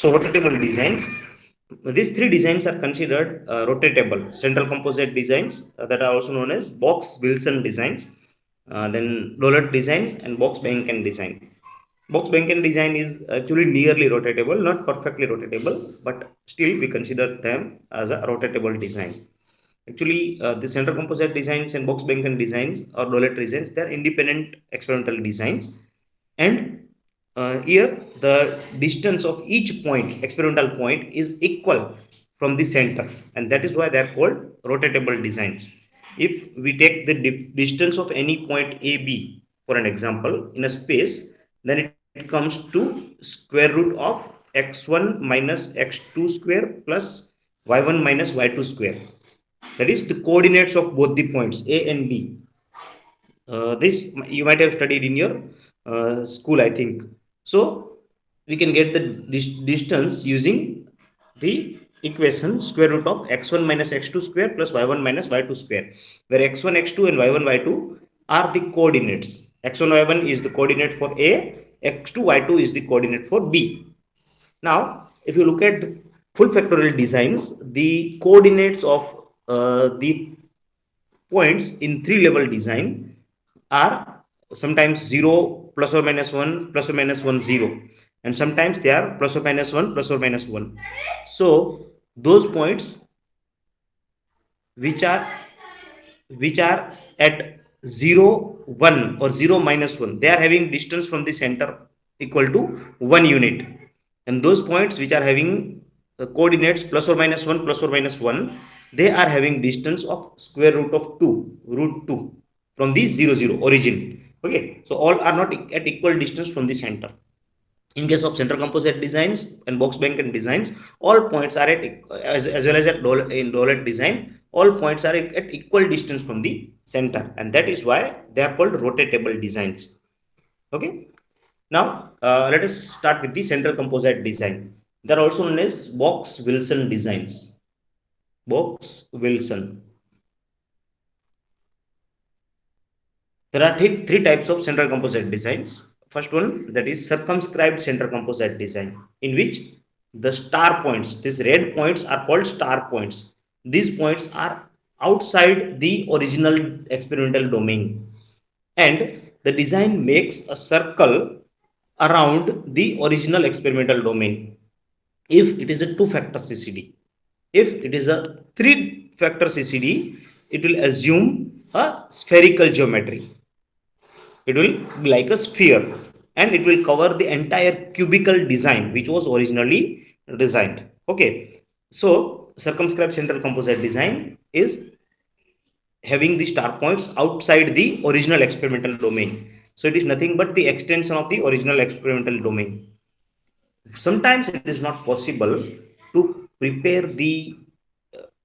So rotatable designs. These three designs are considered rotatable central composite designs that are also known as Box-Wilson designs, then Dollard designs, and Box-Behnken design. Box-Behnken design is actually nearly rotatable, not perfectly rotatable, but still we consider them as a rotatable design. Actually, the central composite designs and Box-Behnken designs or Dollard designs, they are independent experimental designs, and here the distance of each point, experimental point, is equal from the center, and that is why they are called rotatable designs. If we take the distance of any point AB for an example in a space, then it comes to square root of x1 minus x2 square plus y1 minus y2 square. That is the coordinates of both the points A and B. This you might have studied in your school, I think. So we can get the distance using the equation square root of x1 minus x2 square plus y1 minus y2 square, where x1 x2 and y1 y2 are the coordinates. X1 y1 is the coordinate for A, x2 y2 is the coordinate for B. Now if you look at the full factorial designs, the coordinates of the points in three level design are sometimes 0 plus or minus 1 plus or minus 1 0, and sometimes they are plus or minus 1 plus or minus 1. So those points which are at 0 1 or 0 minus 1, they are having distance from the center equal to 1 unit, and those points which are having the coordinates plus or minus 1 plus or minus 1, they are having distance of square root of 2 root 2 from the 0 0 origin. Okay, so all are not at equal distance from the center. In case of central composite designs and box Behnken designs, all points are at as well as in Dollard design, all points are at equal distance from the center, and that is why they are called rotatable designs. Okay, now let us start with the central composite design. They are also known as Box Wilson designs. Box Wilson. There are three types of central composite designs. First one, that is circumscribed central composite design, in which the star points, these red points are called star points. These points are outside the original experimental domain, and the design makes a circle around the original experimental domain if it is a two-factor CCD. If it is a three-factor CCD, it will assume a spherical geometry. It will be like a sphere, and it will cover the entire cubical design which was originally designed. Okay, so circumscribed central composite design is having the star points outside the original experimental domain, so it is nothing but the extension of the original experimental domain. Sometimes it is not possible to prepare the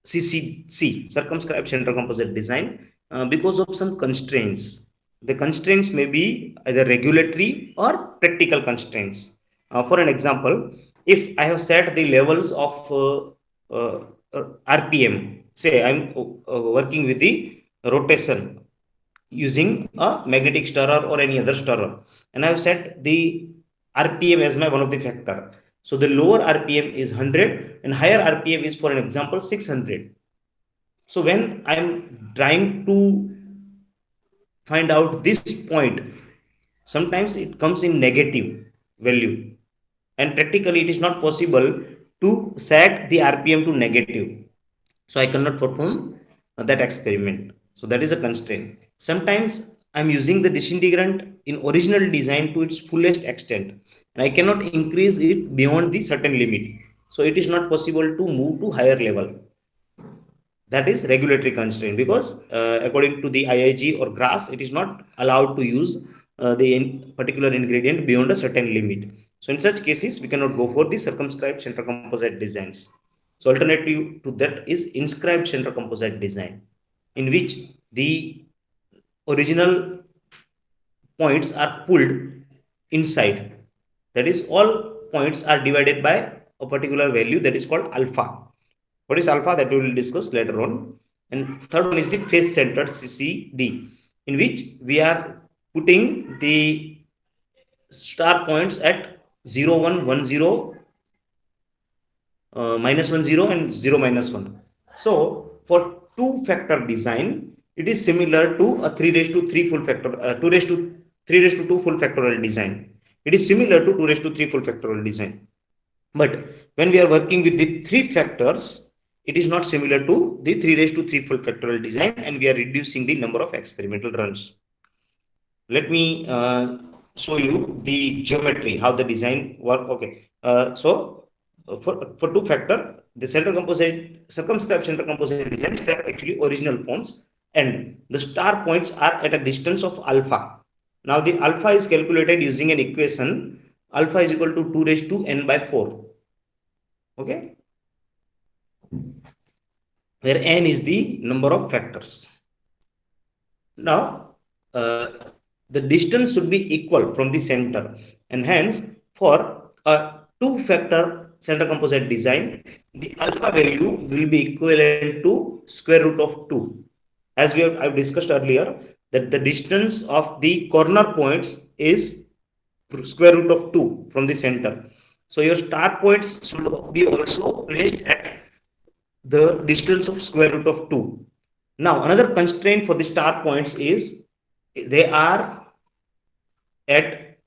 CCC, circumscribed central composite design, because of some constraints. The constraints may be either regulatory or practical constraints. For an example, if I have set the levels of RPM, say I'm working with the rotation using a magnetic stirrer or any other stirrer, and I've set the RPM as my one of the factor. So the lower RPM is 100 and higher RPM is, for an example, 600. So when I'm trying to find out this point, sometimes it comes in negative value, and practically it is not possible to set the RPM to negative, so I cannot perform that experiment. So that is a constraint. Sometimes I'm using the disintegrant in original design to its fullest extent, and I cannot increase it beyond the certain limit, so it is not possible to move to higher level. That is regulatory constraint, because according to the IIG or GRAS, it is not allowed to use the particular ingredient beyond a certain limit. So in such cases, we cannot go for the circumscribed central composite designs. So alternative to that is inscribed central composite design, in which the original points are pulled inside. That is, all points are divided by a particular value that is called alpha. What is alpha, that we will discuss later on. And third one is the face centered CCD, in which we are putting the star points at 0 1 1 0 -1 0 and 0 -1. So for two factor design, it is similar to a 3 raised to 3 full factor 2 raised to 3 raised to 2 full factorial design. It is similar to 2 raised to 3 full factorial design. But when we are working with the three factors, it is not similar to the 3 raised to 3 full factorial design, and we are reducing the number of experimental runs. Let me show you the geometry, how the design work. Okay, for two factor, the center composite circumscribed center composite designs, they are actually original forms, and the star points are at a distance of alpha. Now the alpha is calculated using an equation, alpha is equal to 2 raised to n by 4. Okay, where n is the number of factors. Now the distance should be equal from the center, and hence for a two factor center composite design, the alpha value will be equivalent to square root of 2. As I've discussed earlier, that the distance of the corner points is square root of 2 from the center. So your star points should be also placed at the distance of square root of 2. Now another constraint for the star points is they are at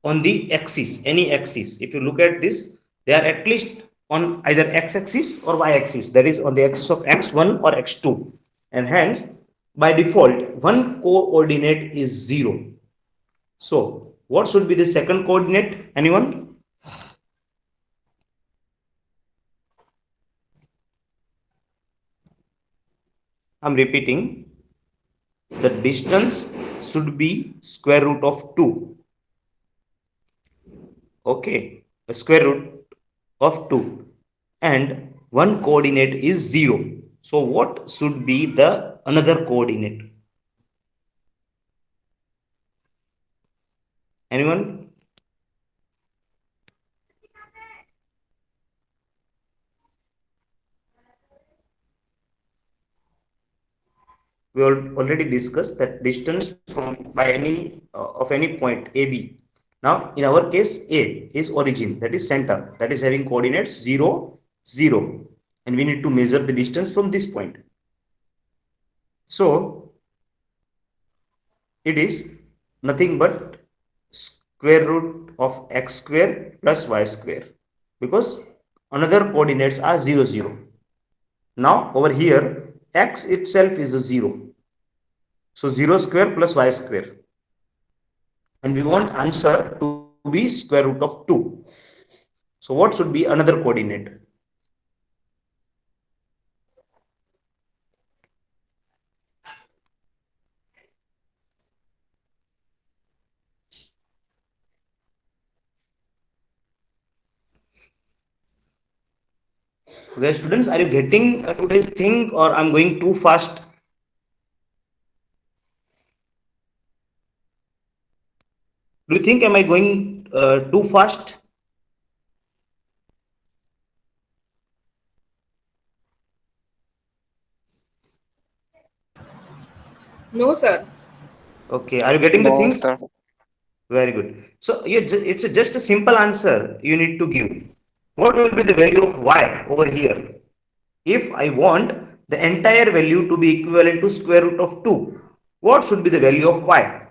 on the axis, any axis. If you look at this, they are at least on either x-axis or y-axis, that is on the axis of x1 or x2, and hence by default one coordinate is 0. So what should be the second coordinate? Anyone? I'm repeating, the distance should be square root of 2. Okay, a square root of 2, and one coordinate is 0. So what should be the another coordinate? Anyone? We already discussed that distance from by any of any point AB. Now in our case, A is origin, that is center, that is having coordinates 0 0, and we need to measure the distance from this point. So it is nothing but square root of x square plus y square, because another coordinates are 0 0. Now over here x itself is a 0, so 0 square plus y square, and we want answer to be square root of 2. So what should be another coordinate? Okay, students, are you getting today's thing, or I'm going too fast? Do you think am I going too fast? No, sir. Okay, are you getting the No, things? sir. Very good. So it's just a simple answer you need to give. What will be the value of y over here? If I want the entire value to be equivalent to square root of 2, what should be the value of y?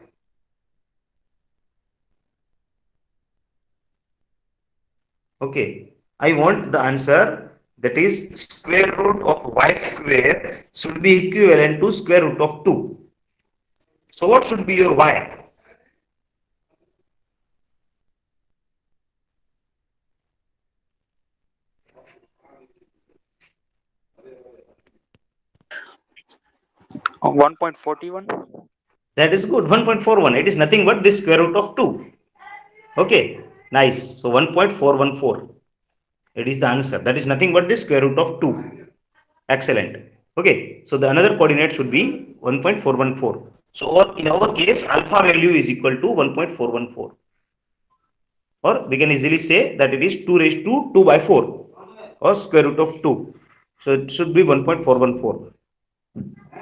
Okay, I want the answer, that is square root of y square should be equivalent to square root of 2. So what should be your y? Oh, 1.41. That is good, 1.41. It is nothing but the square root of 2. Okay, nice. So 1.414. It is the answer. That is nothing but the square root of 2. Excellent. Okay, so the another coordinate should be 1.414. So in our case, alpha value is equal to 1.414. Or we can easily say that it is 2 raised to 2 by 4, or square root of 2. So it should be 1.414.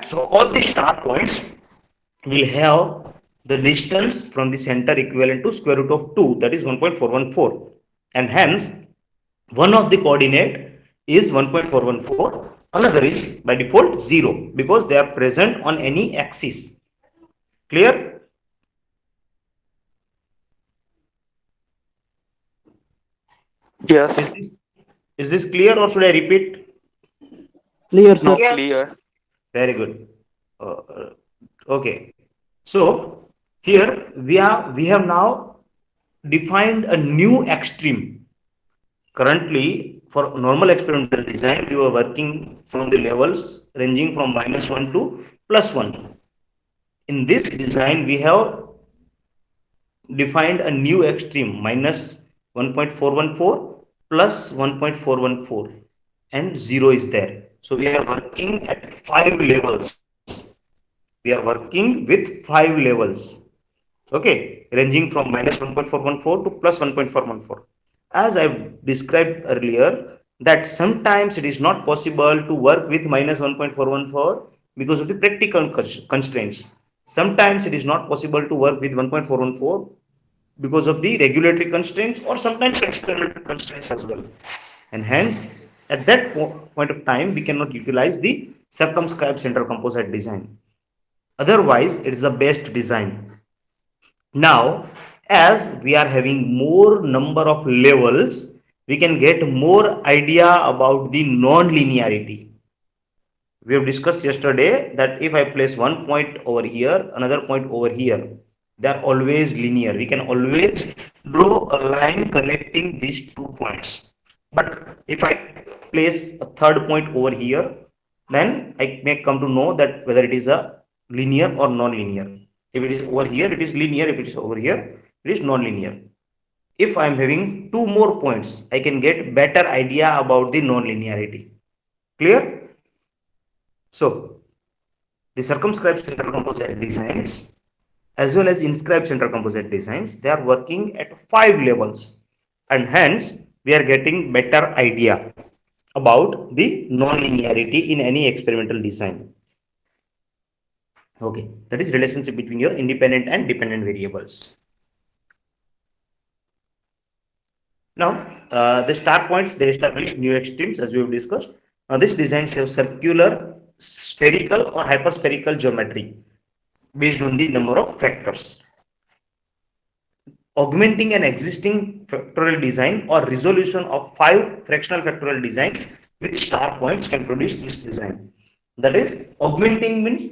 So all the star points will have the distance from the center equivalent to square root of 2, that is 1.414, and hence One of the coordinate is 1.414, another is by default 0 because they are present on any axis. Clear? Is Yes. this, is this clear or should I repeat? Clear, No, sir. Yes. clear. Very good. Okay. So here we have now defined a new extreme. Currently, for normal experimental design, we were working from the levels ranging from -1 to +1. In this design, we have defined a new extreme -1.414 plus 1.414 and 0 is there. So we are working at 5 levels. We are working with 5 levels. Okay, ranging from -1.414 to +1.414. As I've described earlier, that sometimes it is not possible to work with -1.414 because of the practical constraints. Sometimes it is not possible to work with 1.414 because of the regulatory constraints or sometimes experimental constraints as well. And hence, at that point of time, we cannot utilize the circumscribed central composite design. Otherwise, it is the best design. Now, as we are having more number of levels, we can get more idea about the non-linearity. We have discussed yesterday that if I place one point over here, another point over here, they are always linear. We can always draw a line connecting these 2 points. But if I place a third point over here, then I may come to know that whether it is a linear or non-linear. If it is over here, it is linear. If it is over here, it is non-linear. If I am having two more points, I can get better idea about the non-linearity. Clear? So, the circumscribed central composite designs as well as inscribed central composite designs, they are working at 5 levels, and hence we are getting better idea about the non-linearity in any experimental design. Okay, that is relationship between your independent and dependent variables. Now, the star points, they establish new extremes as we have discussed. Now, this designs have circular, spherical or hyperspherical geometry based on the number of factors. Augmenting an existing factorial design or resolution of 5 fractional factorial designs with star points can produce this design. That is, augmenting means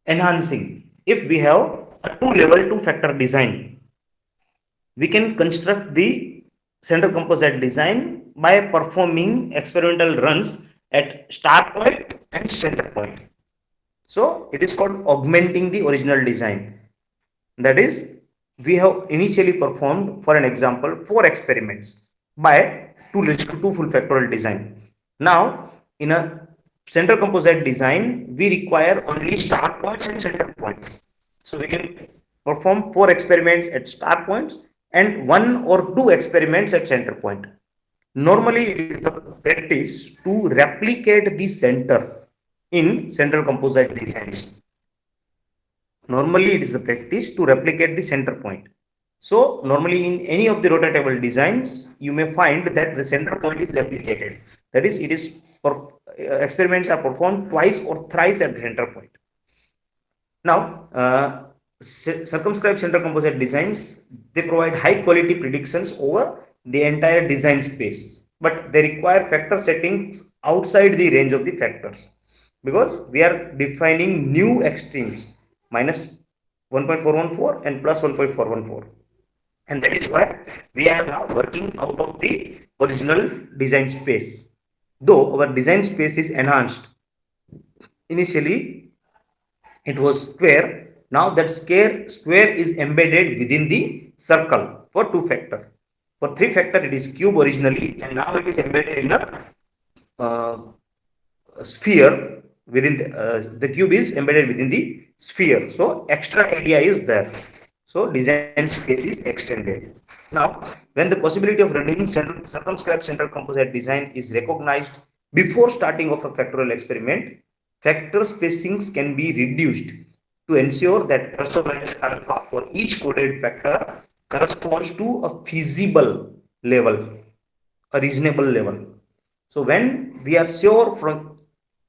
enhancing. If we have a two-level two-factor design, we can construct the center composite design by performing experimental runs at start point and center point. So it is called augmenting the original design. That is, we have initially performed, for an example, 4 experiments by 2 full factorial design. Now, in a center composite design, we require only start points and center points. So we can perform 4 experiments at start points and 1 or 2 experiments at center point. Normally, it is the practice to replicate the center in central composite designs. Normally, it is the practice to replicate the center point. So, normally in any of the rotatable designs, you may find that the center point is replicated. That is, experiments are performed twice or thrice at the center point. Now, circumscribed center composite designs, they provide high quality predictions over the entire design space, but they require factor settings outside the range of the factors because we are defining new extremes minus 1.414 and plus 1.414, and that is why we are now working out of the original design space. Though our design space is enhanced, initially it was square. Now that square is embedded within the circle for 2 factor. For 3 factor, it is cube originally, and now it is embedded in uh, a sphere within the cube is embedded within the sphere. So extra area is there. So design space is extended. Now, when the possibility of running circumscribed central composite design is recognized before starting of a factorial experiment, factor spacings can be reduced to ensure that plus or minus alpha for each coded factor corresponds to a feasible level. a reasonable level. So when we are sure from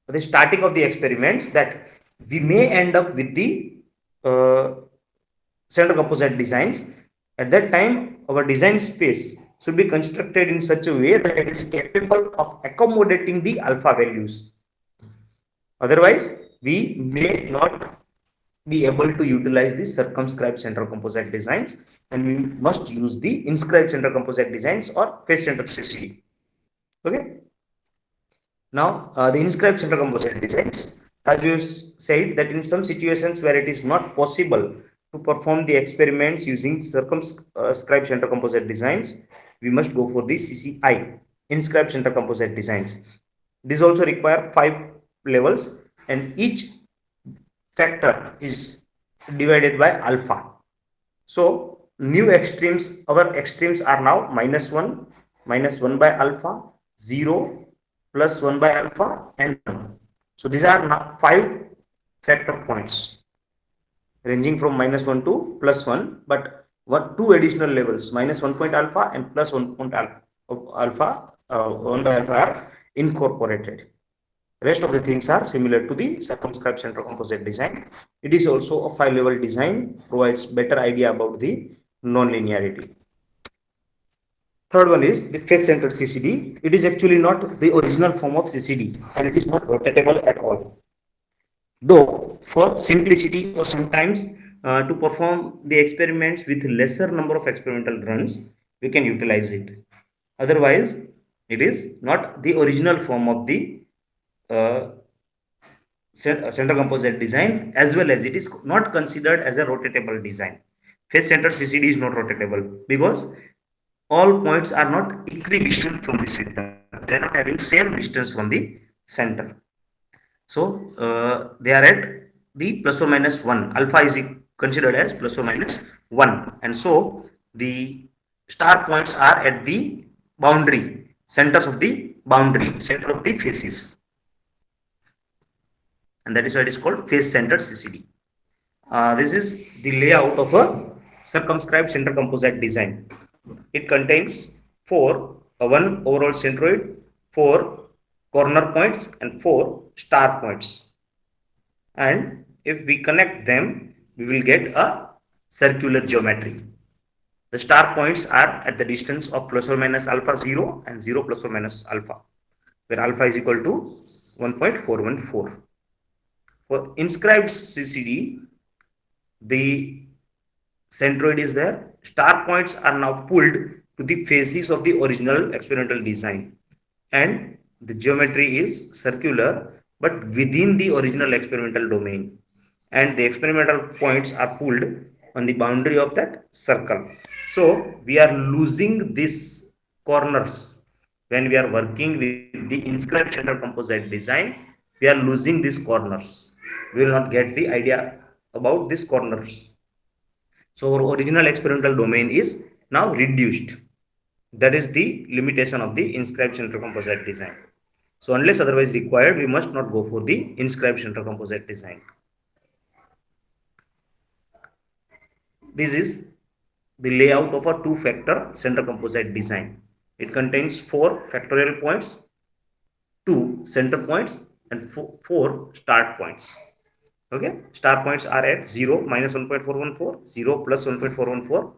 the starting of the experiments that we may end up with the uh, center composite designs, at that time our design space should be constructed in such a way that it is capable of accommodating the alpha values. Otherwise, we may not be able to utilize the circumscribed central composite designs, and we must use the inscribed central composite designs or face centered CCD. Okay. Now, the inscribed central composite designs, as we have said, that in some situations where it is not possible to perform the experiments using circumscribed central composite designs, we must go for the CCI, inscribed central composite designs. These also require 5 levels, and each factor is divided by alpha. So new extremes, our extremes are now -1, -1 by alpha, 0, +1 by alpha, and 1. So these are now 5 factor points ranging from -1 to +1, but what 2 additional levels, -1 point alpha and +1 point alpha, 1 by alpha are incorporated. Rest of the things are similar to the circumscribed central composite design. It is also a 5-level design, provides better idea about the non-linearity. Third one is the face-centered CCD. It is actually not the original form of CCD, and it is not rotatable at all. Though for simplicity or sometimes to perform the experiments with lesser number of experimental runs, we can utilize it. Otherwise, it is not the original form of the uh, center composite design, as well as it is not considered as a rotatable design. Face center CCD is not rotatable because all points are not equidistant from the center. They are not having same distance from the center. So they are at the ±1. Alpha is considered as ±1, and so the star points are at the boundary, centers of the boundary, center of the faces, and that is why it is called face-centered CCD. This is the layout of a circumscribed center composite design. It contains one overall centroid, 4 corner points, and 4 star points. And if we connect them, we will get a circular geometry. The star points are at the distance of ± alpha 0 and 0 ± alpha, where alpha is equal to 1.414. For inscribed CCD, the centroid is there. Star points are now pulled to the faces of the original experimental design, and the geometry is circular but within the original experimental domain, and the experimental points are pulled on the boundary of that circle. So we are losing these corners when we are working with the inscribed central composite design. We are losing these corners. We will not get the idea about these corners. So our original experimental domain is now reduced. That is the limitation of the inscribed central composite design. So unless otherwise required, we must not go for the inscribed central composite design. This is the layout of a 2-factor central composite design. It contains 4 factorial points, 2 center points, and 4 start points. Okay, star points are at 0, -1.414, 0, +1.414,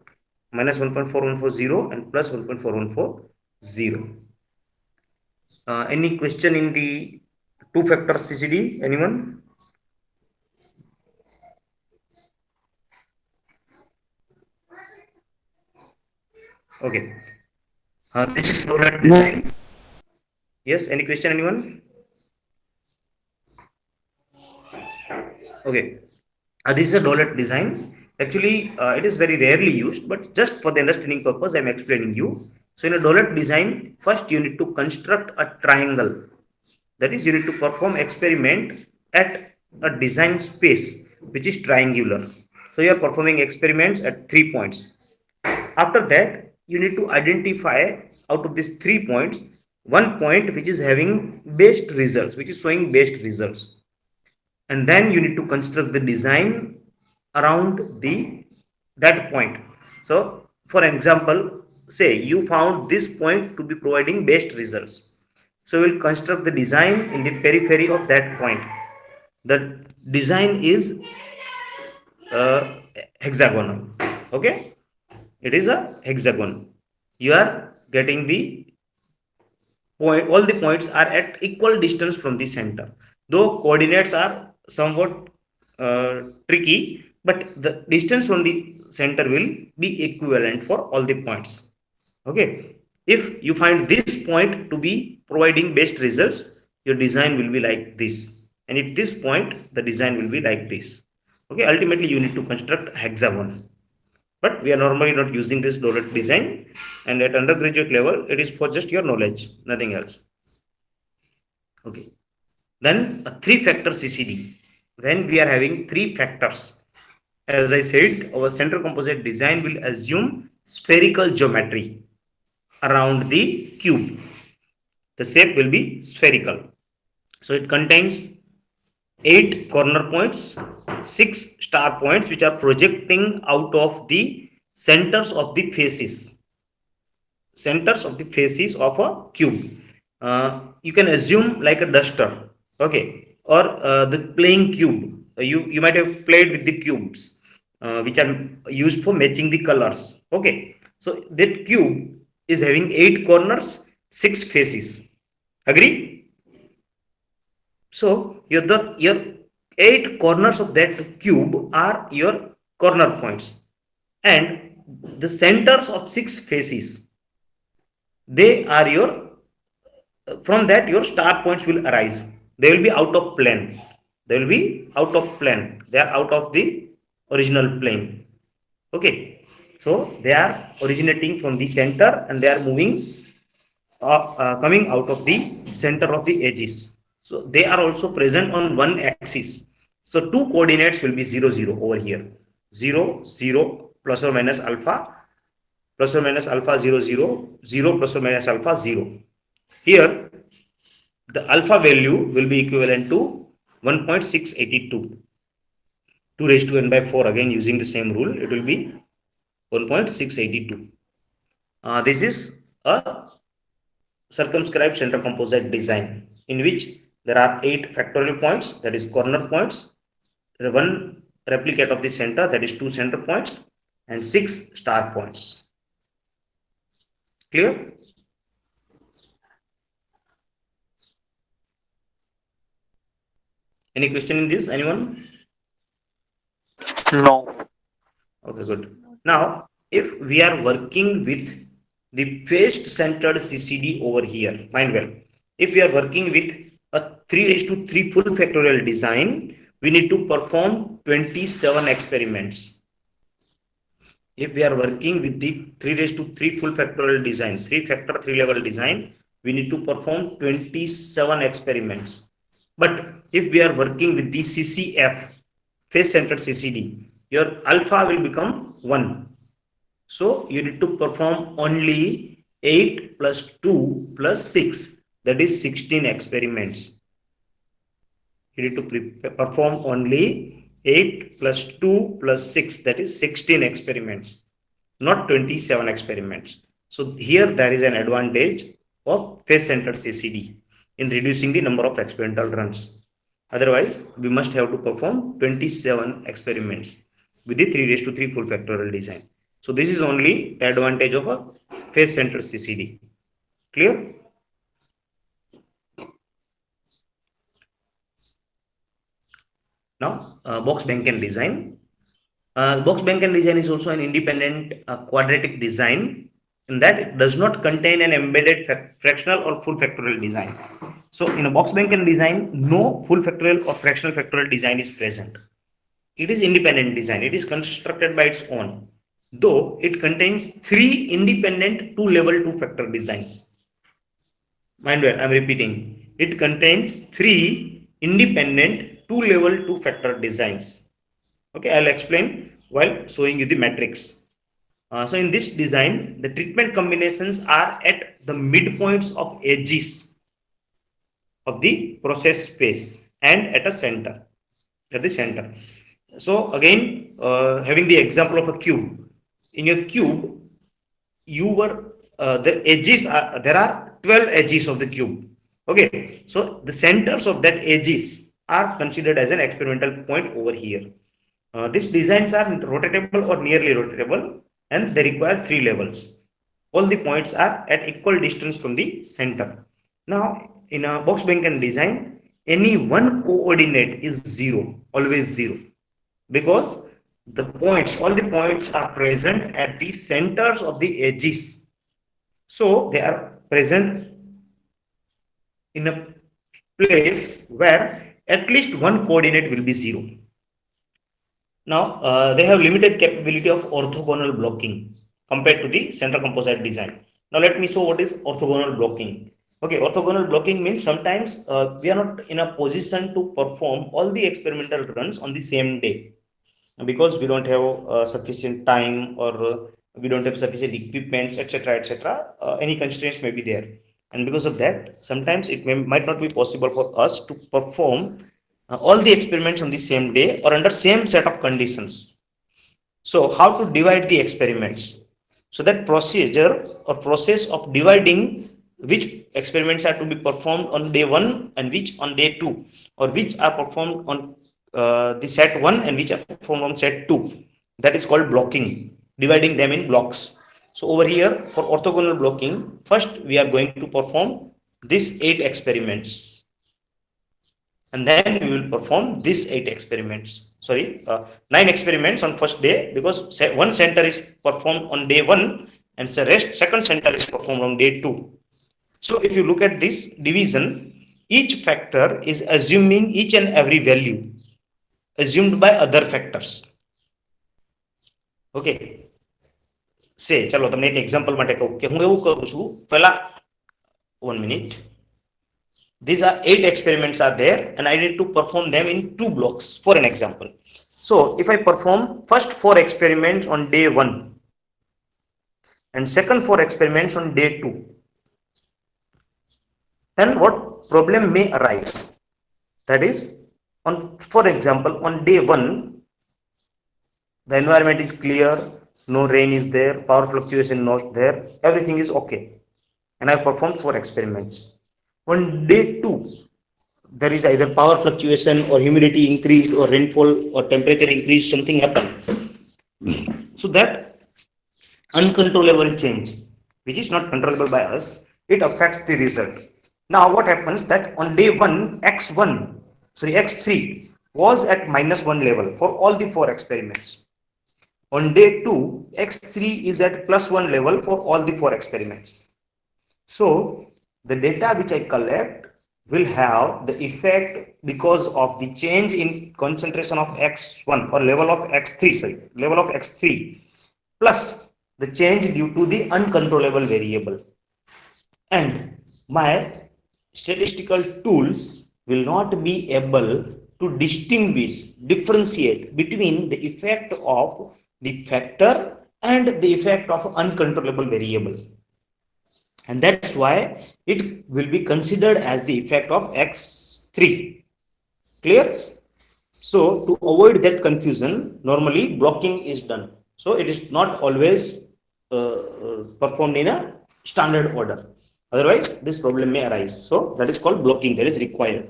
-1.414, and +1.414. Any question in the 2-factor CCD? Anyone? Okay. This is Dolat design. Yes, any question, anyone? Okay. This is a Dolat design. Actually, it is very rarely used, but just for the understanding purpose, I am explaining you. So in a Dolat design, first you need to construct a triangle. That is, you need to perform experiment at a design space which is triangular. So you are performing experiments at 3 points. After that, you need to identify out of these 3 points one point which is having best results, which is showing best results, and then you need to construct the design around that point. So for example, say you found this point to be providing best results. So we'll construct the design in the periphery of that point. The design is hexagonal. Okay, it is a hexagon. You are getting the point, all the points are at equal distance from the center, though coordinates are somewhat tricky, but the distance from the center will be equivalent for all the points. Okay, if you find this point to be providing best results, your design will be like this, and if this point, the design will be like this. Okay, ultimately you need to construct hexagon, but we are normally not using this dotted design, and at undergraduate level it is for just your knowledge, nothing else. Okay, then a three factor CCD. When we are having three factors, as I said, our center composite design will assume spherical geometry around the cube. The shape will be spherical, so it contains 8 corner points, 6 star points which are projecting out of the centers of the faces, of a cube. You can assume like a duster. Okay, or the playing cube. You might have played with the cubes which are used for matching the colors. Okay, so that cube is having 8 corners, 6 faces. Agree? So your 8 corners of that cube are your corner points, and the centers of 6 faces, they are your, from that your star points will arise. They will be out of plane. They will be out of plane. They are out of the original plane. Okay, so they are originating from the center and they are moving coming out of the center of the edges. So they are also present on one axis. So two coordinates will be 0 0 over here. 0 0 plus or minus alpha, plus or minus alpha 0 0 0 plus or minus alpha 0. Here the alpha value will be equivalent to 1.682. 2 raised to n by 4, again using the same rule, it will be 1.682. This is a circumscribed center composite design in which there are 8 factorial points, that is corner points, 1 replicate of the center, that is 2 center points, and 6 star points. Clear? Any question in this? Anyone? No. Okay, good. Now, if we are working with the face centered CCD over here, mind well, if we are working with a 3 raised to 3 full factorial design, we need to perform 27 experiments. If we are working with the 3 raised to 3 full factorial design, 3 factor 3 level design, we need to perform 27 experiments. But if we are working with the CCF, face centered CCD, your alpha will become 1. So you need to perform only 8 plus 2 plus 6, that is 16 experiments. You need to perform only 8 plus 2 plus 6, that is 16 experiments, not 27 experiments. So here there is an advantage of face centered CCD in reducing the number of experimental runs. Otherwise, we must have to perform 27 experiments with the 3 raised to 3 full factorial design. So this is only the advantage of a face centered CCD. Clear? Now, box Benken design. Box Benken design is also an independent quadratic design, in that it does not contain an embedded fractional or full factorial design. So in a box Benken design, no full factorial or fractional factorial design is present. It is independent design. It is constructed by its own, though it contains 3 independent 2 level 2 factor designs. Mind well, I am repeating, it contains 3 independent 2 level 2 factor designs. Okay, I'll explain while showing you the matrix. So in this design, the treatment combinations are at the midpoints of edges of the process space and at the center. So again, having the example of a cube. In your cube, the edges are, there are 12 edges of the cube. Okay, so the centers of that edges are considered as an experimental point over here. These designs are rotatable or nearly rotatable, and they require three levels. All the points are at equal distance from the center. Now, in a box Benken design, any one coordinate is zero, always zero, because all the points are present at the centers of the edges. So they are present in a place where at least one coordinate will be zero. Now, they have limited capability of orthogonal blocking compared to the central composite design. Now, let me show what is orthogonal blocking. Okay, orthogonal blocking means sometimes we are not in a position to perform all the experimental runs on the same day because we don't have sufficient time, or we don't have sufficient equipments, etc., etc. Any constraints may be there, and because of that, sometimes might not be possible for us to perform all the experiments on the same day or under same set of conditions. So how to divide the experiments? So that procedure or process of dividing which experiments are to be performed on day 1 and which on day 2, or which are performed on the set 1 and which are performed on set 2, that is called blocking, dividing them in blocks. So over here for orthogonal blocking, first we are going to perform these 8 experiments, and then we will perform these 8 experiments, sorry, 9 experiments on first day, because one center is performed on day 1 and the rest second center is performed on day 2. So if you look at this division, each factor is assuming each and every value assumed by other factors. Okay, say ચલો તમને એક example માટે કહું કે હું એવું કરું છું પહેલા 1 minute. These are 8 experiments are there and I need to perform them in 2 blocks for an example. So if I perform first 4 experiments on day 1 and second 4 experiments on day 2, then what problem may arise? That is, for example, on day 1, the environment is clear, no rain is there, power fluctuation not there, everything is okay, and I performed 4 experiments. On day 2, there is either power fluctuation or humidity increased or rainfall or temperature increased, something happened. So that uncontrollable change, which is not controllable by us, it affects the result. Now what happens that on day 1, x3 was at -1 level for all the 4 experiments. On day 2, x3 is at +1 level for all the 4 experiments. So the data which I collect will have the effect because of the change in concentration of x1 or level of x3 plus the change due to the uncontrollable variable, and my statistical tools will not be able to differentiate between the effect of the factor and the effect of uncontrollable variable, and that's why it will be considered as the effect of x3. Clear? So to avoid that confusion, normally blocking is done, so it is not always performed in a standard order, otherwise this problem may arise. So that is called blocking, that is required.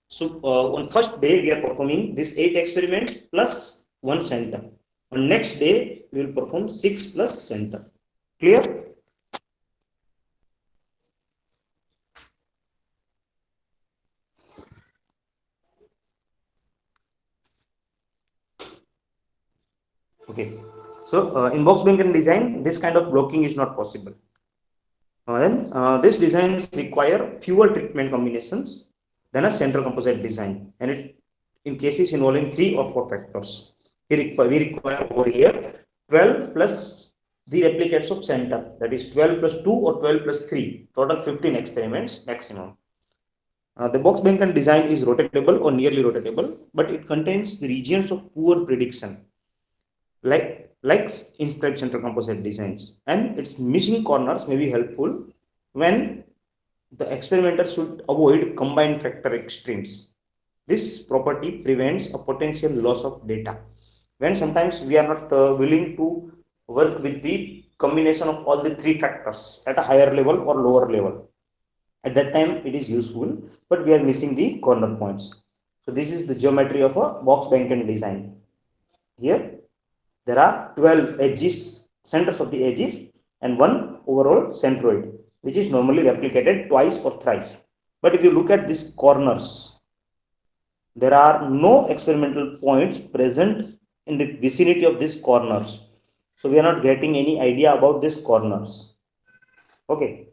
So on first day we are performing this 8 experiments plus 1 center. On next day we will perform 6 plus center. Clear? Okay, so in box Benken design, this kind of blocking is not possible. These designs require fewer treatment combinations than a central composite design, and in cases involving 3 or 4 factors, we require over here 12 plus the replicates of center, that is 12 plus 2 or 12 plus 3, total 15 experiments maximum. The box Benken design is rotatable or nearly rotatable, but it contains the regions of poor prediction, like inscribed central composite designs, and its missing corners may be helpful when the experimenter should avoid combined factor extremes. This property prevents a potential loss of data when sometimes we are not willing to work with the combination of all the three factors at a higher level or lower level. At that time it is useful, but we are missing the corner points. So this is the geometry of a box Banken design. Here there are 12 edges, centers of the edges, and one overall centroid, which is normally replicated twice or thrice. But if you look at these corners, there are no experimental points present in the vicinity of these corners. So we are not getting any idea about these corners. Okay.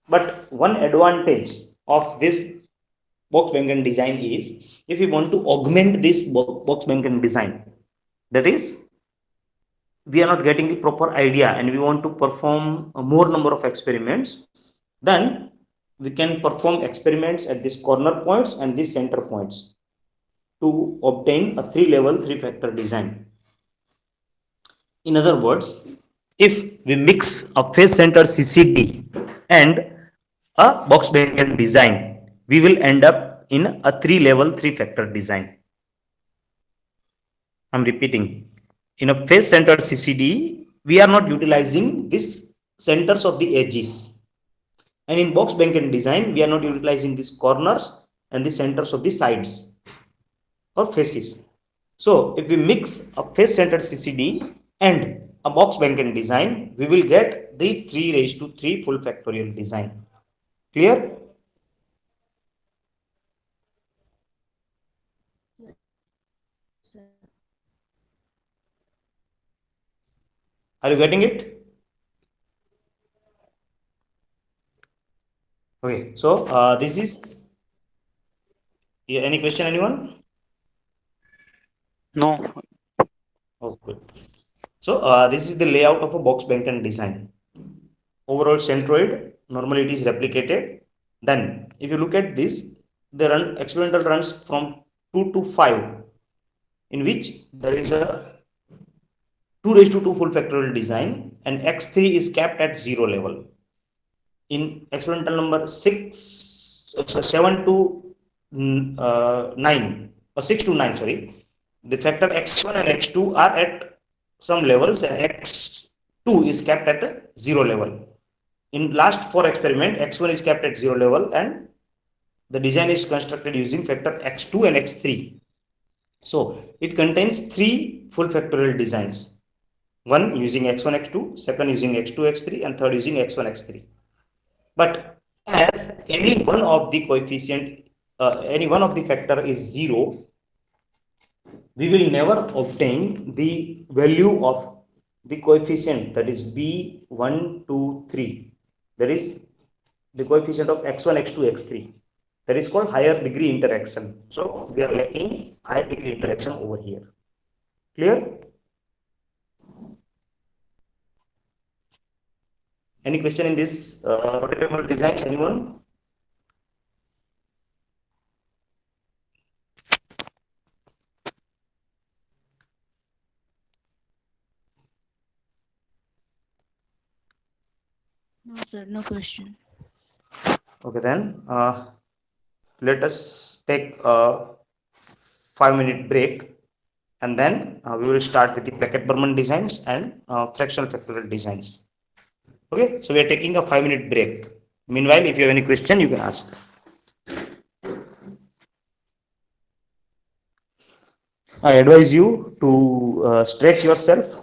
But one advantage of this box Banken design is, if you want to augment this box Banken design, that is, we are not getting the proper idea and we want to perform a more number of experiments, then we can perform experiments at these corner points and these center points to obtain a 3-level 3-factor design. In other words, if we mix a face center CCD and a box Banken design, we will end up in a 3-level 3-factor design. I'm repeating, in a face centered CCD, we are not utilizing these centers of the edges. And in box Banken design, we are not utilizing these corners and the centers of the sides or faces. So if we mix a face centered CCD and a box Banken design, we will get the 3 raised to 3 full factorial design. Clear? Are you getting it? Okay, so this is, yeah, any question, anyone? No. Oh, good. So this is the layout of a box Banken design. Overall centroid, normally it is replicated. Then if you look at this, the experimental runs from 2 to 5, in which there is a 2 raised to 2 full factorial design, and x3 is capped at 0 level. In experimental number 7 to 9, or 6 to 9, sorry, the factor x1 and x2 are at some levels, and x2 is capped at a 0 level. In last 4 experiment, x1 is kept at 0 level and the design is constructed using factor x2 and x3. So it contains 3 full factorial designs. One using x1, x2, second using x2, x3, and third using x1, x3. But as any one of the coefficient, any one of the factor is 0, we will never obtain the value of the coefficient, that is b1, 2, 3. That is the coefficient of x1, x2, x3. That is called higher degree interaction. So we are lacking higher degree interaction over here. Clear? Any question in this rotatable designs, anyone? No, sir, no question. Okay, then let us take a 5-minute break, and then we will start with the Plackett-Burman designs and fractional factorial designs. Okay, so we are taking a 5-minute break. Meanwhile, if you have any question, you can ask. I advise you to stretch yourself